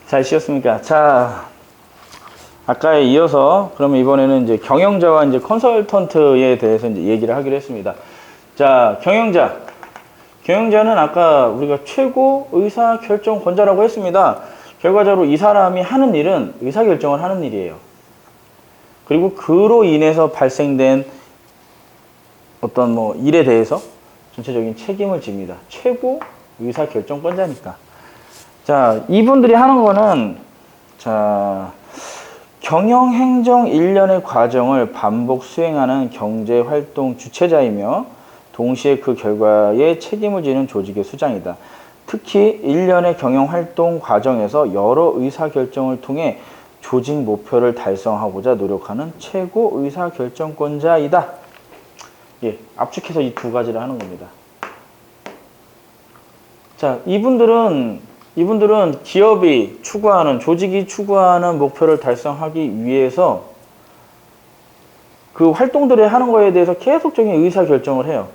잘 쉬었습니까? 자, 아까에 이어서 그러면 이번에는 이제 경영자와 이제 컨설턴트에 대해서 이제 얘기를 하기로 했습니다. 자, 경영자는 아까 우리가 최고 의사 결정권자라고 했습니다. 결과적으로 이 사람이 하는 일은 의사 결정을 하는 일이에요. 그리고 그로 인해서 발생된 어떤 뭐 일에 대해서 전체적인 책임을 집니다. 최고 의사 결정권자니까. 자, 이분들이 하는 거는 자, 경영행정 일련의 과정을 반복 수행하는 경제활동 주체자이며 동시에 그 결과에 책임을 지는 조직의 수장이다. 특히 일련의 경영활동 과정에서 여러 의사결정을 통해 조직 목표를 달성하고자 노력하는 최고 의사결정권자이다. 예, 압축해서 이 두 가지를 하는 겁니다. 자, 이분들은 기업이 추구하는, 조직이 추구하는 목표를 달성하기 위해서 그 활동들을 하는 거에 대해서 계속적인 의사결정을 해요.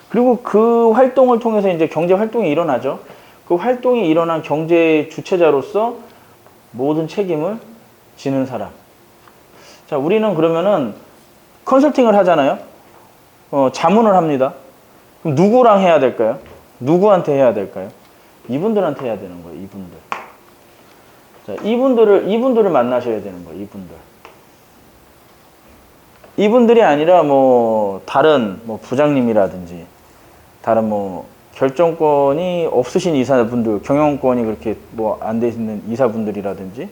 그리고 그 활동을 통해서 이제 경제 활동이 일어나죠. 그 활동이 일어난 경제 주체자로서 모든 책임을 지는 사람. 자, 우리는 그러면은 컨설팅을 하잖아요. 자문을 합니다. 그럼 누구랑 해야 될까요? 누구한테 해야 될까요? 이분들한테 해야 되는 거예요. 이분들. 자, 이분들을 만나셔야 되는 거예요. 이분들이 아니라 뭐 다른 뭐 부장님이라든지 다른 뭐 결정권이 없으신 이사분들, 경영권이 그렇게 뭐 안 돼 있는 이사분들이라든지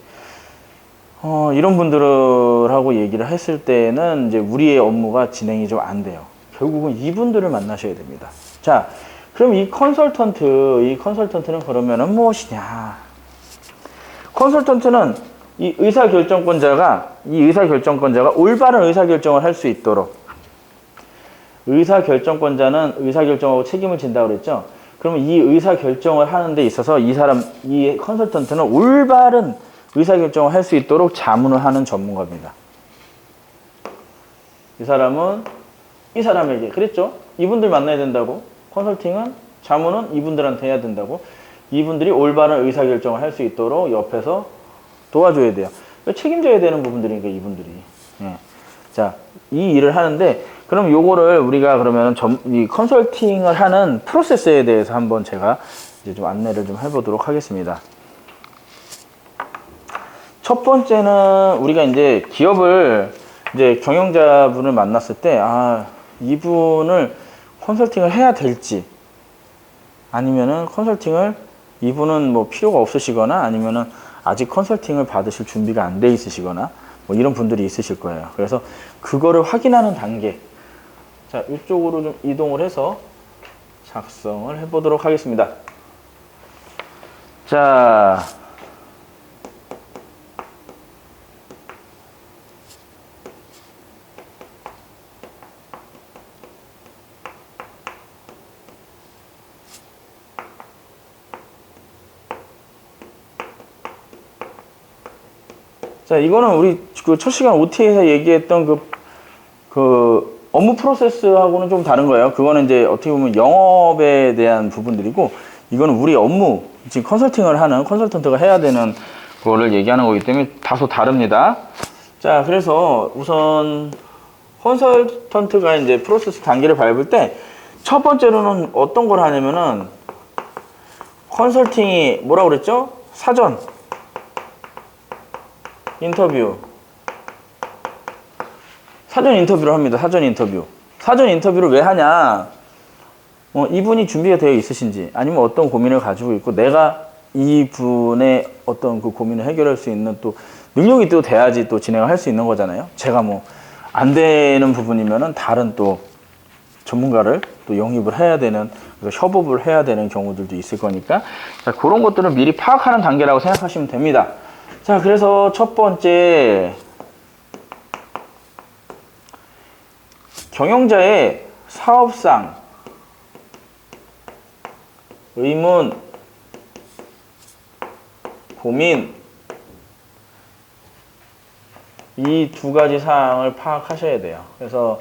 이런 분들하고 얘기를 했을 때는 이제 우리의 업무가 진행이 좀 안 돼요. 결국은 이분들을 만나셔야 됩니다. 자, 그럼 이 컨설턴트는 그러면은 무엇이냐? 컨설턴트는 이 의사결정권자가 올바른 의사결정을 할 수 있도록, 의사결정권자는 의사결정하고 책임을 진다고 그랬죠? 그러면 이 의사결정을 하는 데 있어서 이 컨설턴트는 올바른 의사결정을 할 수 있도록 자문을 하는 전문가입니다. 이 사람은 이 사람에게, 그랬죠? 이분들 만나야 된다고. 컨설팅은, 자문은 이분들한테 해야 된다고. 이분들이 올바른 의사결정을 할 수 있도록 옆에서 도와줘야 돼요. 책임져야 되는 부분들이니까 이분들이. 예. 자, 이 일을 하는데, 그럼 요거를 우리가 그러면 이 컨설팅을 하는 프로세스에 대해서 한번 제가 이제 좀 안내를 좀 해보도록 하겠습니다. 첫 번째는 우리가 이제 기업을 이제 경영자분을 만났을 때, 이분을 컨설팅을 해야 될지, 아니면은 이분은 뭐 필요가 없으시거나 아니면은 아직 컨설팅을 받으실 준비가 안 돼 있으시거나 뭐 이런 분들이 있으실 거예요. 그래서 그거를 확인하는 단계. 자, 이쪽으로 좀 이동을 해서 작성을 해보도록 하겠습니다. 자, 이거는 우리 그 첫 시간 OT에서 얘기했던 그 업무 프로세스하고는 좀 다른 거예요. 그거는 이제 어떻게 보면 영업에 대한 부분들이고, 이거는 우리 업무, 지금 컨설팅을 하는 컨설턴트가 해야 되는 거를 얘기하는 거기 때문에 다소 다릅니다. 자, 그래서 우선 컨설턴트가 이제 프로세스 단계를 밟을 때 첫 번째로는 어떤 걸 하냐면은 컨설팅이 뭐라고 그랬죠? 사전 인터뷰를 합니다. 사전 인터뷰를 왜 하냐? 이분이 준비가 되어 있으신지, 아니면 어떤 고민을 가지고 있고, 내가 이분의 어떤 그 고민을 해결할 수 있는 또 능력이 또 돼야지 또 진행을 할 수 있는 거잖아요. 제가 뭐 안 되는 부분이면은 다른 또 전문가를 또 영입을 해야 되는, 그래서 협업을 해야 되는 경우들도 있을 거니까, 자, 그런 것들을 미리 파악하는 단계라고 생각하시면 됩니다. 자, 그래서 첫 번째, 경영자의 사업상 의문, 고민, 이 두 가지 사항을 파악하셔야 돼요. 그래서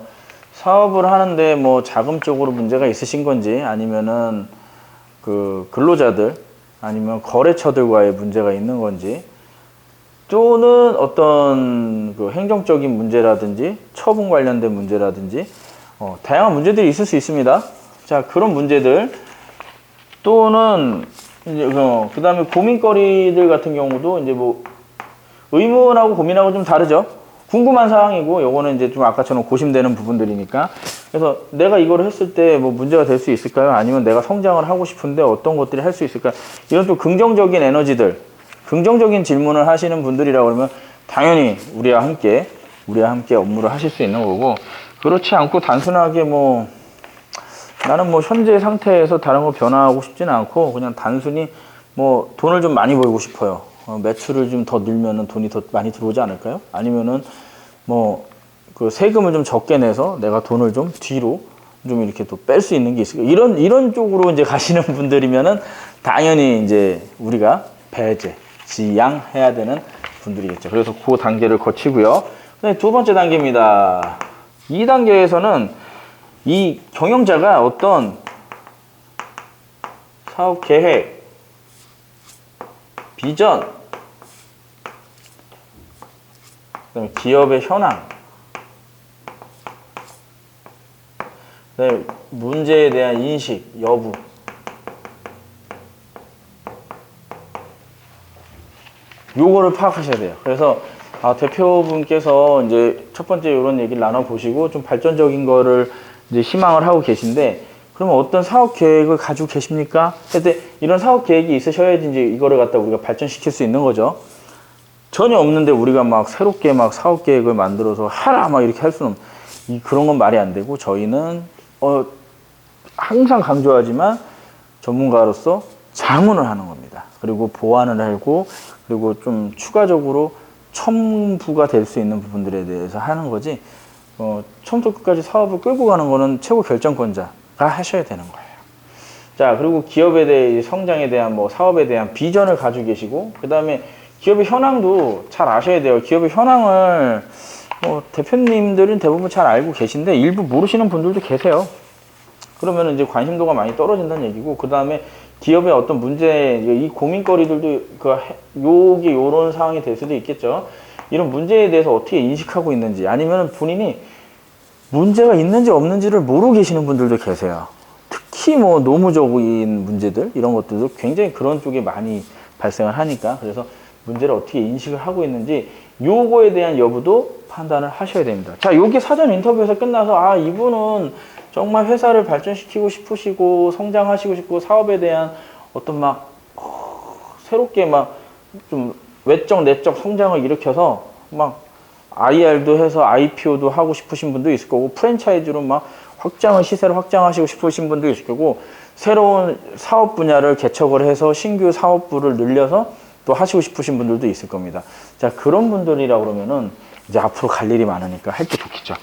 사업을 하는데 뭐 자금적으로 문제가 있으신 건지, 아니면은 그 근로자들, 아니면 거래처들과의 문제가 있는 건지, 또는 어떤 그 행정적인 문제라든지 처분 관련된 문제라든지 다양한 문제들이 있을 수 있습니다. 자, 그런 문제들, 또는 이제 그다음에 고민거리들 같은 경우도 이제 뭐 의문하고 고민하고 좀 다르죠. 궁금한 사항이고, 요거는 이제 좀 아까처럼 고심되는 부분들이니까. 그래서 내가 이거를 했을 때 뭐 문제가 될 수 있을까요? 아니면 내가 성장을 하고 싶은데 어떤 것들이 할 수 있을까요? 이런 좀 긍정적인 에너지들, 긍정적인 질문을 하시는 분들이라고 그러면 당연히 우리와 함께 업무를 하실 수 있는 거고, 그렇지 않고 단순하게 뭐 나는 뭐 현재 상태에서 다른 걸 변화하고 싶지는 않고 그냥 단순히 뭐 돈을 좀 많이 벌고 싶어요. 매출을 좀 더 늘면은 돈이 더 많이 들어오지 않을까요? 아니면은 뭐 그 세금을 좀 적게 내서 내가 돈을 좀 뒤로 좀 이렇게 또 뺄 수 있는 게 있을까? 이런 쪽으로 이제 가시는 분들이면은 당연히 이제 우리가 배제, 지양해야 되는 분들이겠죠. 그래서 그 단계를 거치고요. 두 번째 단계입니다. 이 단계에서는 이 경영자가 어떤 사업 계획, 비전, 그다음에 기업의 현황, 그다음에 문제에 대한 인식, 여부, 요거를 파악하셔야 돼요. 그래서 대표분께서 이제 첫 번째 이런 얘기를 나눠보시고 좀 발전적인 거를 이제 희망을 하고 계신데, 그러면 어떤 사업 계획을 가지고 계십니까? 근데 이런 사업 계획이 있으셔야지 이제 이거를 갖다 우리가 발전시킬 수 있는 거죠. 전혀 없는데 우리가 막 새롭게 막 사업 계획을 만들어서 하라 막 이렇게 할 수는 그런 건 말이 안 되고, 저희는 항상 강조하지만 전문가로서 자문을 하는 겁니다. 그리고 보완을 하고, 그리고 좀 추가적으로 첨부가 될 수 있는 부분들에 대해서 하는 거지, 처음부터 끝까지 사업을 끌고 가는 거는 최고 결정권자가 하셔야 되는 거예요. 자, 그리고 기업에 대해 성장에 대한 뭐 사업에 대한 비전을 가지고 계시고, 그 다음에 기업의 현황도 잘 아셔야 돼요. 기업의 현황을 대표님들은 대부분 잘 알고 계신데 일부 모르시는 분들도 계세요. 그러면 이제 관심도가 많이 떨어진다는 얘기고, 그 다음에 기업의 어떤 문제, 이 고민거리들도 요게 요런 상황이 될 수도 있겠죠. 이런 문제에 대해서 어떻게 인식하고 있는지, 아니면 본인이 문제가 있는지 없는지를 모르고 계시는 분들도 계세요. 특히 뭐 노무적인 문제들, 이런 것들도 굉장히 그런 쪽에 많이 발생을 하니까, 그래서 문제를 어떻게 인식을 하고 있는지 요거에 대한 여부도 판단을 하셔야 됩니다. 자, 요게 사전 인터뷰에서 끝나서 이분은 정말 회사를 발전시키고 싶으시고 성장하시고 싶고 사업에 대한 어떤 막 새롭게 막 좀 외적 내적 성장을 일으켜서 막 IR도 해서 IPO도 하고 싶으신 분도 있을 거고, 프랜차이즈로 막 시세를 확장하시고 싶으신 분도 있을 거고, 새로운 사업 분야를 개척을 해서 신규 사업부를 늘려서 또 하시고 싶으신 분들도 있을 겁니다. 자, 그런 분들이라 그러면은 이제 앞으로 갈 일이 많으니까 할 게 좋겠죠.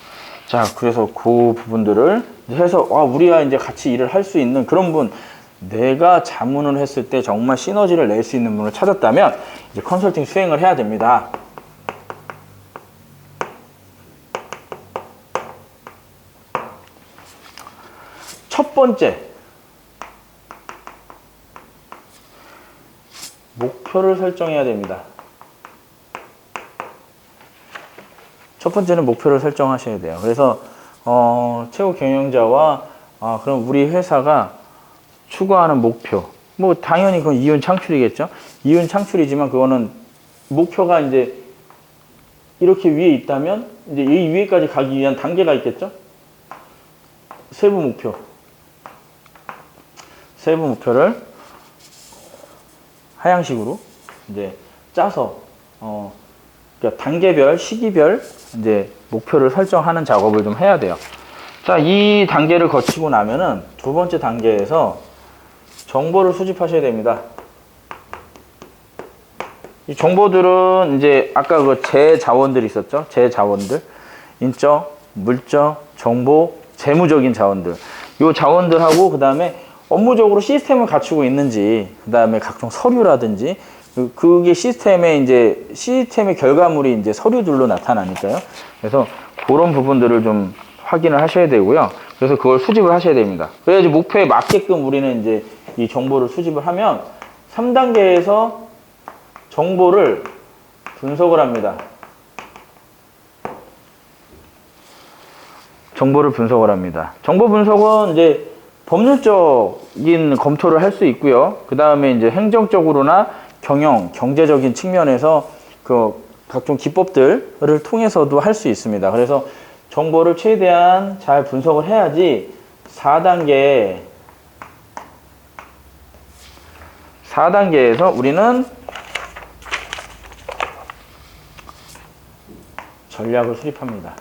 자, 그래서 그 부분들을 해서 우리와 이제 같이 일을 할 수 있는 그런 분, 내가 자문을 했을 때 정말 시너지를 낼 수 있는 분을 찾았다면 이제 컨설팅 수행을 해야 됩니다. 첫 번째, 목표를 설정해야 됩니다. 첫 번째는 목표를 설정하셔야 돼요. 그래서 최고 경영자와 그럼 우리 회사가 추구하는 목표, 뭐 당연히 그건 이윤 창출이겠죠. 이윤 창출이지만 그거는 목표가 이제 이렇게 위에 있다면 이제 이 위에까지 가기 위한 단계가 있겠죠. 세부 목표를 하향식으로 이제 짜서 그러니까 단계별, 시기별 이제 목표를 설정하는 작업을 좀 해야 돼요. 자, 이 단계를 거치고 나면은 두 번째 단계에서 정보를 수집하셔야 됩니다. 이 정보들은 이제 아까 그 제자원들 있었죠? 제자원들, 인적, 물적, 정보, 재무적인 자원들. 요 자원들하고 그 다음에 업무적으로 시스템을 갖추고 있는지, 그 다음에 각종 서류라든지, 그게 시스템의 결과물이 이제 서류들로 나타나니까요. 그래서 그런 부분들을 좀 확인을 하셔야 되고요. 그래서 그걸 수집을 하셔야 됩니다. 그래야지 목표에 맞게끔 우리는 이제 이 정보를 수집을 하면 3단계에서 정보를 분석을 합니다. 정보를 분석을 합니다. 정보 분석은 이제 법률적인 검토를 할 수 있고요. 그 다음에 이제 행정적으로나 경제적인 측면에서 그 각종 기법들을 통해서도 할 수 있습니다. 그래서 정보를 최대한 잘 분석을 해야지 4단계에서 우리는 전략을 수립합니다.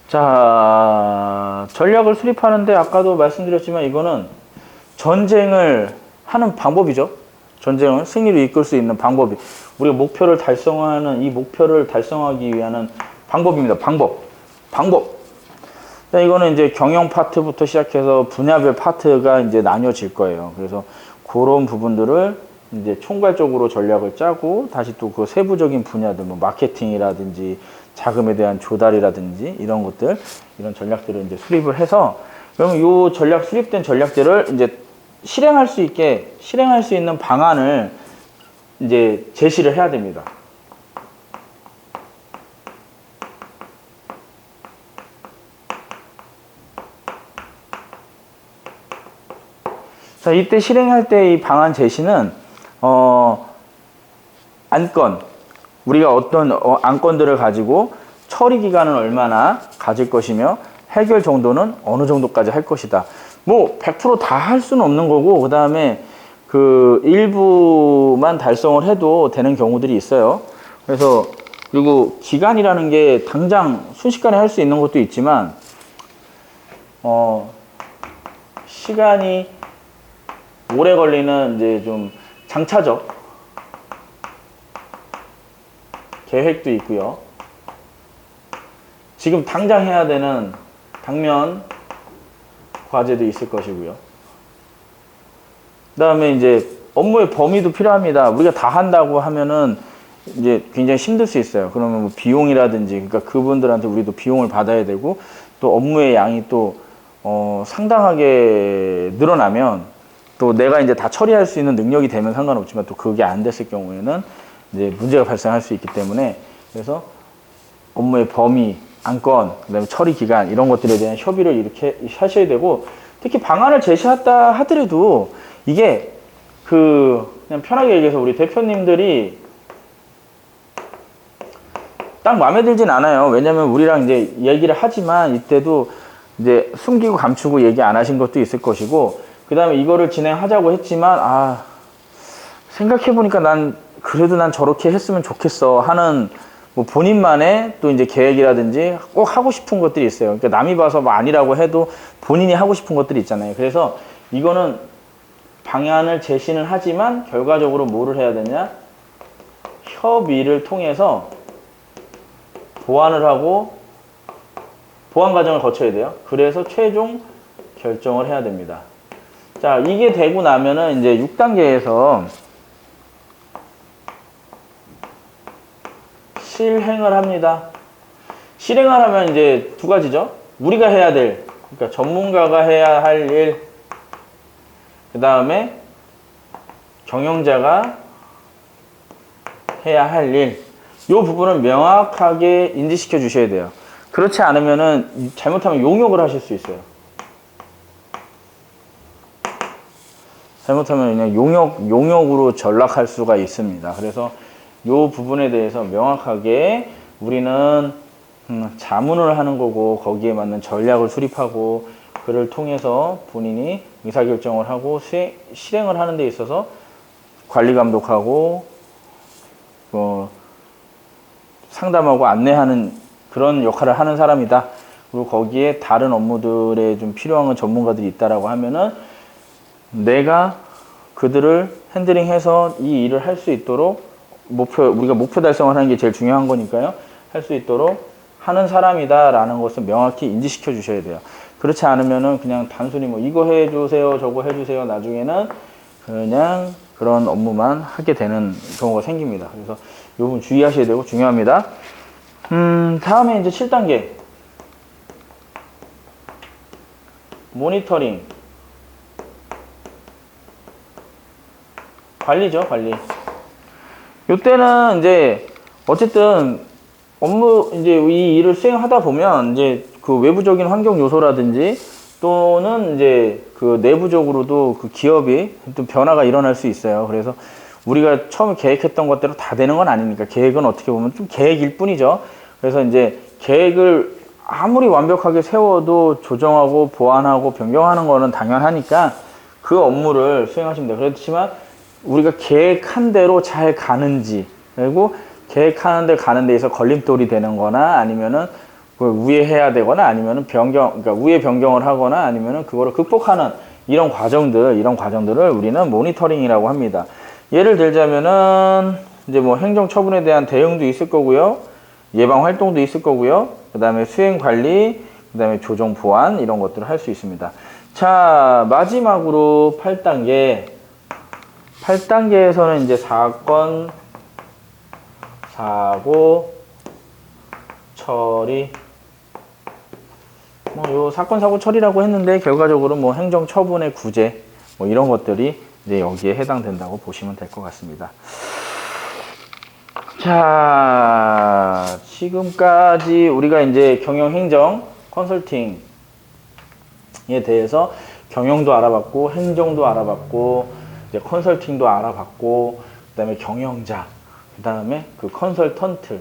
자, 전략을 수립하는데 아까도 말씀드렸지만 이거는 전쟁을 하는 방법이죠. 전쟁을 승리로 이끌 수 있는 방법이. 우리가 목표를 달성하는 이 목표를 달성하기 위한 방법입니다. 방법. 자, 이거는 이제 경영 파트부터 시작해서 분야별 파트가 이제 나뉘어질 거예요. 그래서 그런 부분들을 이제 총괄적으로 전략을 짜고 다시 또 그 세부적인 분야들, 뭐 마케팅이라든지 자금에 대한 조달이라든지 이런 것들, 이런 전략들을 이제 수립을 해서 그러면 요 수립된 전략들을 이제 실행할 수 있는 방안을 이제 제시를 해야 됩니다. 자, 이때 실행할 때 이 방안 제시는 안건, 우리가 어떤 안건들을 가지고 처리 기간은 얼마나 가질 것이며 해결 정도는 어느 정도까지 할 것이다. 뭐 100% 다 할 수는 없는 거고, 그 다음에 그 일부만 달성을 해도 되는 경우들이 있어요. 그래서 그리고 기간이라는 게 당장 순식간에 할 수 있는 것도 있지만 시간이 오래 걸리는 이제 좀 장차적 계획도 있고요. 지금 당장 해야 되는 당면 과제도 있을 것이고요. 그 다음에 이제 업무의 범위도 필요합니다. 우리가 다 한다고 하면은 이제 굉장히 힘들 수 있어요. 그러면 뭐 비용이라든지, 그러니까 그분들한테 우리도 비용을 받아야 되고, 또 업무의 양이 또 상당하게 늘어나면 또 내가 이제 다 처리할 수 있는 능력이 되면 상관없지만 또 그게 안 됐을 경우에는 이제 문제가 발생할 수 있기 때문에, 그래서 업무의 범위, 안건, 그다음에 처리 기간 이런 것들에 대한 협의를 이렇게 하셔야 되고, 특히 방안을 제시했다 하더라도 이게 그냥 편하게 얘기해서 우리 대표님들이 딱 마음에 들진 않아요. 왜냐면 우리랑 이제 얘기를 하지만 이때도 이제 숨기고 감추고 얘기 안 하신 것도 있을 것이고, 그 다음에 이거를 진행하자고 했지만 생각해보니까 그래도 난 저렇게 했으면 좋겠어 하는 뭐 본인만의 또 이제 계획이라든지 꼭 하고 싶은 것들이 있어요. 그러니까 남이 봐서 뭐 아니라고 해도 본인이 하고 싶은 것들이 있잖아요. 그래서 이거는 방안을 제시는 하지만 결과적으로 뭐를 해야 되냐? 협의를 통해서 보완을 하고 보완 과정을 거쳐야 돼요. 그래서 최종 결정을 해야 됩니다. 자, 이게 되고 나면은 이제 6단계에서 실행을 합니다. 실행을 하면 이제 두 가지죠. 우리가 해야 될, 그러니까 전문가가 해야 할 일, 그 다음에 경영자가 해야 할 일, 이 부분을 명확하게 인지시켜 주셔야 돼요. 그렇지 않으면은 잘못하면 용역을 하실 수 있어요. 잘못하면 그냥 용역으로 전락할 수가 있습니다. 그래서 이 부분에 대해서 명확하게 우리는 자문을 하는 거고, 거기에 맞는 전략을 수립하고, 그를 통해서 본인이 의사결정을 하고 실행을 하는 데 있어서 관리 감독하고 상담하고 안내하는 그런 역할을 하는 사람이다. 그리고 거기에 다른 업무들에 좀 필요한 전문가들이 있다라고 하면은 내가 그들을 핸들링해서 이 일을 할 수 있도록 우리가 목표 달성을 하는 게 제일 중요한 거니까요. 할 수 있도록 하는 사람이다라는 것을 명확히 인지시켜 주셔야 돼요. 그렇지 않으면은 그냥 단순히 뭐 이거 해주세요, 저거 해주세요, 나중에는 그냥 그런 업무만 하게 되는 경우가 생깁니다. 그래서 이 부분 주의하셔야 되고 중요합니다. 다음에 이제 7단계. 모니터링, 관리죠, 관리. 이때는 이제 어쨌든 업무 이제 이 일을 수행하다 보면 이제 그 외부적인 환경 요소라든지 또는 이제 그 내부적으로도 그 기업이 또 변화가 일어날 수 있어요. 그래서 우리가 처음에 계획했던 것대로 다 되는 건 아니니까 계획은 어떻게 보면 좀 계획일 뿐이죠. 그래서 이제 계획을 아무리 완벽하게 세워도 조정하고 보완하고 변경하는 거는 당연하니까 그 업무를 수행하시면 돼요. 그렇지만 우리가 계획한 대로 잘 가는지, 그리고 계획하는 데 가는 데에서 걸림돌이 되는 거나 아니면은 우회해야 되거나 아니면은 그러니까 우회 변경을 하거나 아니면은 그거를 극복하는 이런 과정들을 우리는 모니터링이라고 합니다. 예를 들자면은 이제 뭐 행정 처분에 대한 대응도 있을 거고요. 예방 활동도 있을 거고요. 그다음에 수행 관리, 그다음에 조정 보완 이런 것들을 할 수 있습니다. 자, 마지막으로 8단계. 8단계에서는 이제 사건, 사고, 처리, 뭐 요 사건, 사고, 처리라고 했는데 결과적으로 뭐 행정 처분의 구제 뭐 이런 것들이 이제 여기에 해당된다고 보시면 될 것 같습니다. 자, 지금까지 우리가 이제 경영 행정 컨설팅에 대해서 경영도 알아봤고 행정도 알아봤고 이제 컨설팅도 알아봤고 그다음에 경영자, 그다음에 그 컨설턴트,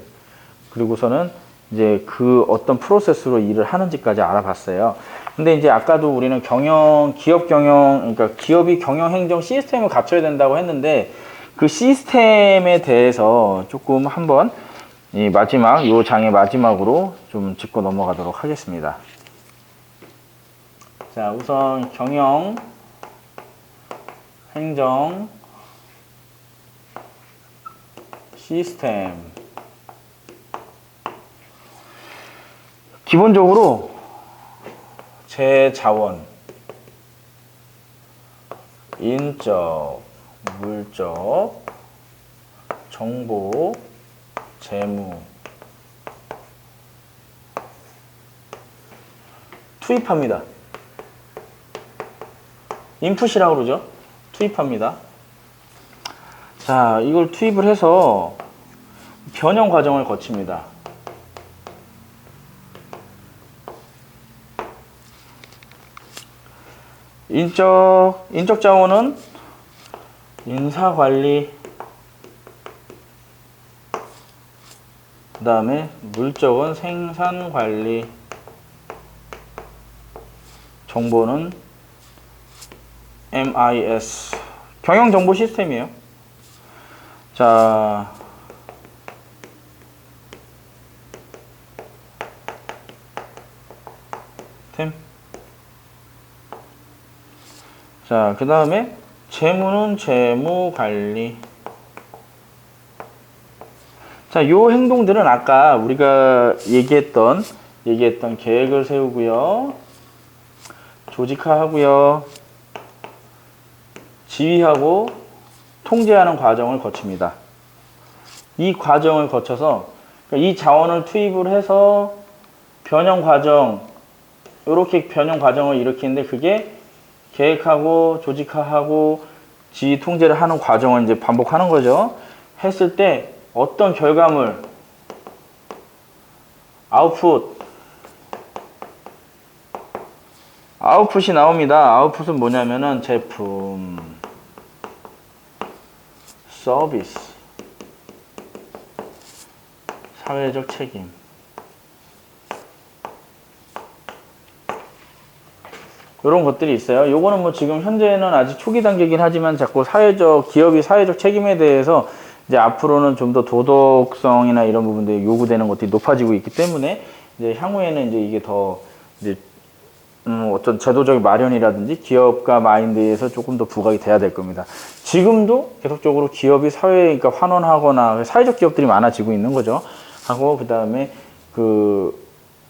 그리고서는 이제 그 어떤 프로세스로 일을 하는지까지 알아봤어요. 근데 이제 아까도 우리는 기업 경영, 그러니까 기업이 경영 행정 시스템을 갖춰야 된다고 했는데 그 시스템에 대해서 조금 한번 이 장의 마지막으로 좀 짚고 넘어가도록 하겠습니다. 자, 우선 경영 행정 시스템. 기본적으로 제 자원, 인적, 물적, 정보, 재무 투입합니다. 인풋이라고 그러죠. 투입합니다. 자, 이걸 투입을 해서 변형 과정을 거칩니다. 인적 자원은 인사관리, 그 다음에 물적은 생산관리, 정보는 MIS, 경영정보 시스템이에요. 자, 자, 그 다음에 재무는 재무관리. 자, 요 행동들은 아까 우리가 얘기했던 계획을 세우고요, 조직화하고요, 지휘하고 통제하는 과정을 거칩니다. 이 과정을 거쳐서 이 자원을 투입을 해서 변형 과정, 이렇게 변형 과정을 일으키는데 그게 계획하고 조직화하고 지휘 통제를 하는 과정을 이제 반복하는 거죠. 했을 때 어떤 결과물, 아웃풋이 나옵니다. 아웃풋은 뭐냐면은 제품, 서비스, 사회적 책임. 이런 것들이 있어요. 요거는 뭐 지금 현재는 아직 초기 단계이긴 하지만 자꾸 기업이 사회적 책임에 대해서 이제 앞으로는 좀 더 도덕성이나 이런 부분들이 요구되는 것들이 높아지고 있기 때문에 이제 향후에는 이제 이게 더 이제 어떤 제도적 마련이라든지 기업가 마인드에서 조금 더 부각이 돼야 될 겁니다. 지금도 계속적으로 기업이 그러니까 환원하거나 사회적 기업들이 많아지고 있는 거죠. 하고 그 다음에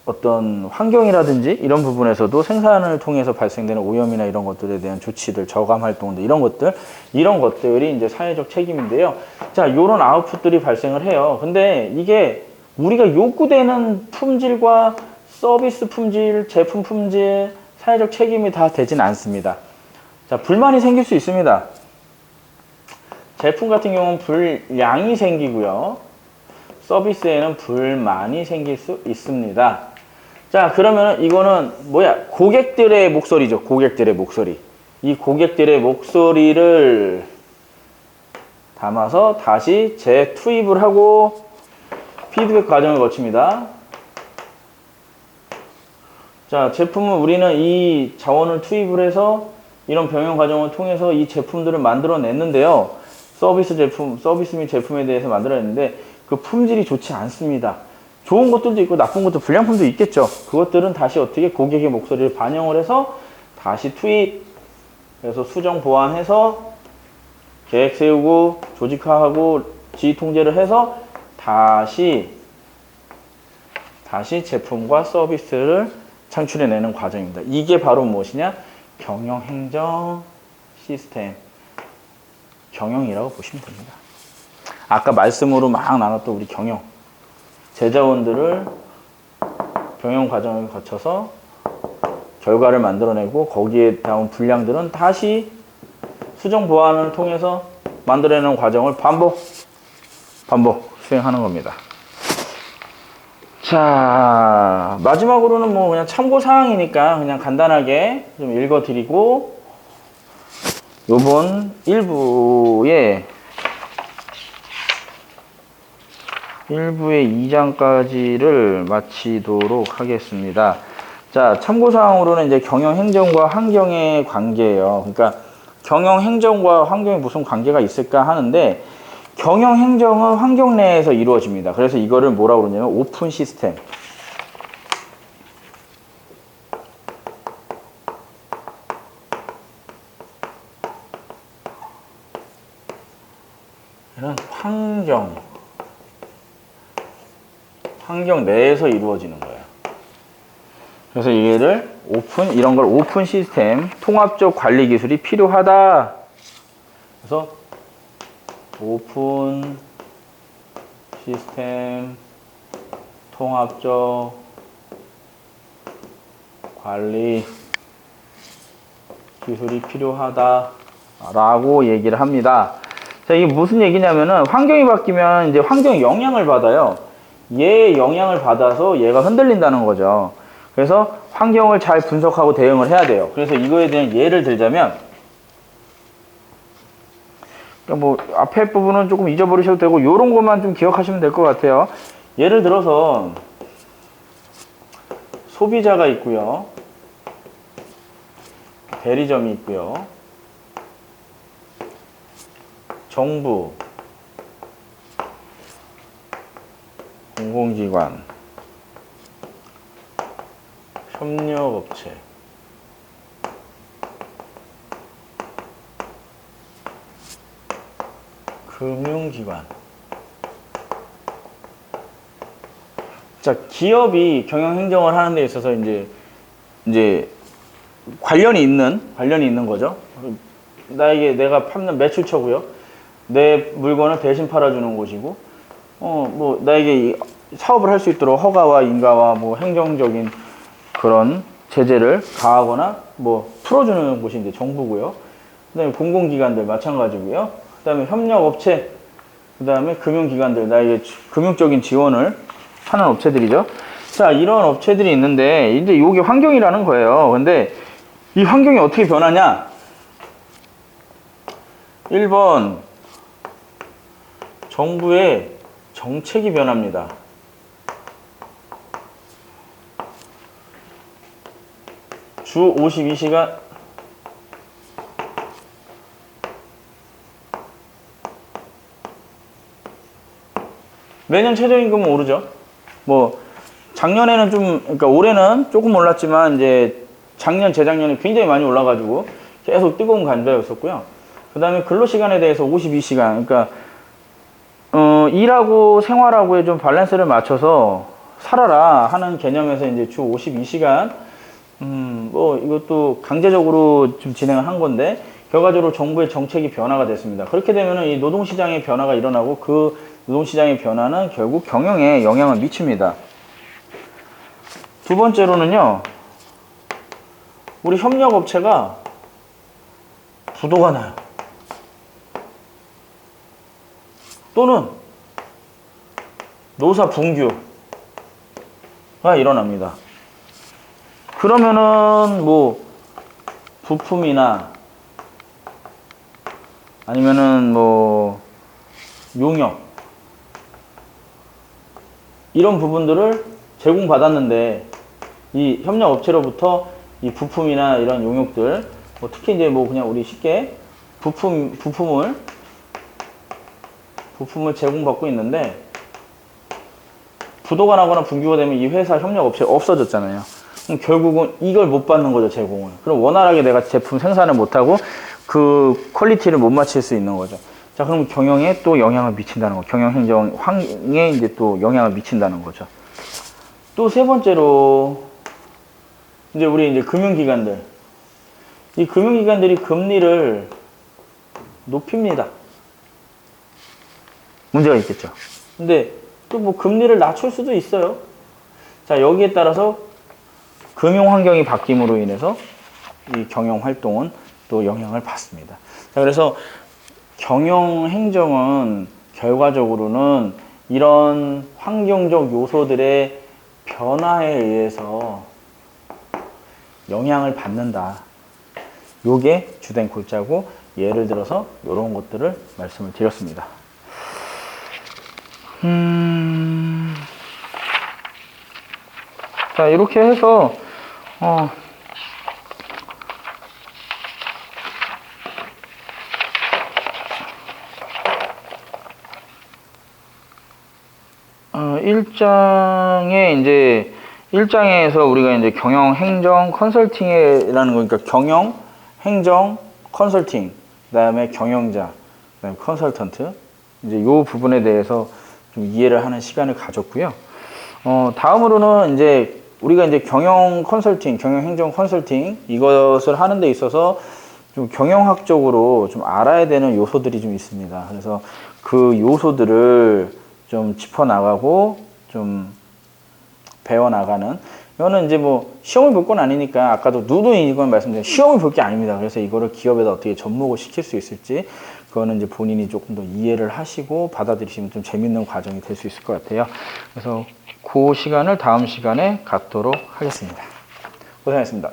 어떤 환경이라든지 이런 부분에서도 생산을 통해서 발생되는 오염이나 이런 것들에 대한 조치들, 저감 활동들, 이런 것들이 이제 사회적 책임인데요. 자, 요런 아웃풋들이 발생을 해요. 근데 이게 우리가 요구되는 품질과 서비스 품질, 제품 품질, 사회적 책임이 다 되진 않습니다. 자, 불만이 생길 수 있습니다. 제품 같은 경우는 불량이 생기고요. 서비스에는 불만이 생길 수 있습니다. 자, 그러면 이거는 뭐야? 고객들의 목소리죠. 고객들의 목소리. 이 고객들의 목소리를 담아서 다시 재투입을 하고 피드백 과정을 거칩니다. 자, 제품은 우리는 이 자원을 투입을 해서 이런 병행 과정을 통해서 이 제품들을 만들어냈는데요. 서비스 및 제품에 대해서 만들어냈는데 그 품질이 좋지 않습니다. 좋은 것들도 있고 나쁜 것도 불량품도 있겠죠. 그것들은 다시 어떻게 고객의 목소리를 반영을 해서 다시 투입, 그래서 수정 보완해서 계획 세우고 조직화하고 지휘 통제를 해서 다시 제품과 서비스를 창출해내는 과정입니다. 이게 바로 무엇이냐? 경영행정 시스템. 경영이라고 보시면 됩니다. 아까 말씀으로 막 나눴던 우리 경영. 제자원들을 경영 과정을 거쳐서 결과를 만들어내고 거기에 나온 불량들은 다시 수정 보완을 통해서 만들어내는 과정을 반복 수행하는 겁니다. 자, 마지막으로는 뭐 그냥 참고사항이니까 그냥 간단하게 좀 읽어드리고 요번 1부의 2장까지를 마치도록 하겠습니다. 자, 참고사항으로는 이제 경영행정과 환경의 관계예요. 그러니까 경영행정과 환경에 무슨 관계가 있을까 하는데 경영행정은 환경 내에서 이루어집니다. 그래서 이거를 뭐라고 그러냐면 오픈 시스템. 이런 환경 내에서 이루어지는 거예요. 그래서 이를 이런 걸 오픈 시스템, 통합적 관리 기술이 필요하다. 그래서 오픈 시스템, 통합적 관리 기술이 필요하다 라고 얘기를 합니다. 자, 이게 무슨 얘기냐면은 환경이 바뀌면 이제 환경에 영향을 받아요. 얘의 영향을 받아서 얘가 흔들린다는 거죠. 그래서 환경을 잘 분석하고 대응을 해야 돼요. 그래서 이거에 대한 예를 들자면, 뭐 앞에 부분은 조금 잊어버리셔도 되고 요런 것만 좀 기억하시면 될 것 같아요. 예를 들어서 소비자가 있고요. 대리점이 있고요. 정부, 공공기관, 협력업체, 금융기관. 자, 기업이 경영행정을 하는 데 있어서 이제 관련이 있는 거죠. 내가 판는 매출처고요. 내 물건을 대신 팔아주는 곳이고, 뭐 나에게 사업을 할 수 있도록 허가와 인가와 뭐 행정적인 그런 제재를 가하거나 뭐 풀어주는 곳이 이제 정부고요. 그다음에 공공기관들 마찬가지고요. 그다음에 협력업체, 그다음에 금융기관들, 나에게 금융적인 지원을 하는 업체들이죠. 자, 이런 업체들이 있는데 이제 이게 환경이라는 거예요. 근데 이 환경이 어떻게 변하냐? 1번 정부의 정책이 변합니다. 주 52시간 매년 최저임금은 오르죠. 뭐 작년에는 그러니까 올해는 조금 올랐지만 이제 작년, 재작년에 굉장히 많이 올라가지고 계속 뜨거운 감자였었고요. 그 다음에 근로시간에 대해서 52시간, 그러니까 일하고 생활하고에 좀 밸런스를 맞춰서 살아라 하는 개념에서 이제 주 52시간, 뭐 이것도 강제적으로 좀 진행을 한 건데 결과적으로 정부의 정책이 변화가 됐습니다. 그렇게 되면은 이 노동시장의 변화가 일어나고 그 노동시장의 변화는 결국 경영에 영향을 미칩니다. 두 번째로는요, 우리 협력업체가 부도가 나요. 또는 노사 분규가 일어납니다. 그러면은 뭐 부품이나 아니면은 뭐 용역 이런 부분들을 제공받았는데 이 협력업체로부터 이 부품이나 이런 용역들 뭐 특히 이제 뭐 그냥 우리 쉽게 부품을 제공받고 있는데 부도가 나거나 분규가 되면 이 회사 협력업체가 없어졌잖아요. 그럼 결국은 이걸 못 받는 거죠, 제공을. 그럼 원활하게 내가 제품 생산을 못하고 그 퀄리티를 못 맞출 수 있는 거죠. 자, 그럼 경영에 또 영향을 미친다는 거. 경영행정에 이제 또 영향을 미친다는 거죠. 또 세 번째로, 이제 우리 이제 금융기관들. 이 금융기관들이 금리를 높입니다. 문제가 있겠죠. 근데 또 뭐 금리를 낮출 수도 있어요. 자, 여기에 따라서 금융 환경이 바뀜으로 인해서 이 경영 활동은 또 영향을 받습니다. 자, 그래서 경영 행정은 결과적으로는 이런 환경적 요소들의 변화에 의해서 영향을 받는다. 요게 주된 골자고, 예를 들어서 이런 것들을 말씀을 드렸습니다. 자, 이렇게 해서 일장에서 우리가 이제 경영, 행정, 컨설팅이라는 거니까 경영, 행정, 컨설팅, 그다음에 경영자, 그다음에 컨설턴트 이제 요 부분에 대해서 좀 이해를 하는 시간을 가졌고요. 다음으로는 이제 우리가 이제 경영 컨설팅, 경영 행정 컨설팅 이것을 하는 데 있어서 좀 경영학적으로 좀 알아야 되는 요소들이 좀 있습니다. 그래서 그 요소들을 좀 짚어나가고 좀 배워나가는, 이거는 이제 뭐 시험을 볼 건 아니니까 아까도 누누이 이건 말씀드린 시험을 볼 게 아닙니다. 그래서 이거를 기업에다 어떻게 접목을 시킬 수 있을지 그거는 이제 본인이 조금 더 이해를 하시고 받아들이시면 좀 재밌는 과정이 될 수 있을 것 같아요. 그래서 그 시간을 다음 시간에 갖도록 하겠습니다. 고생하셨습니다.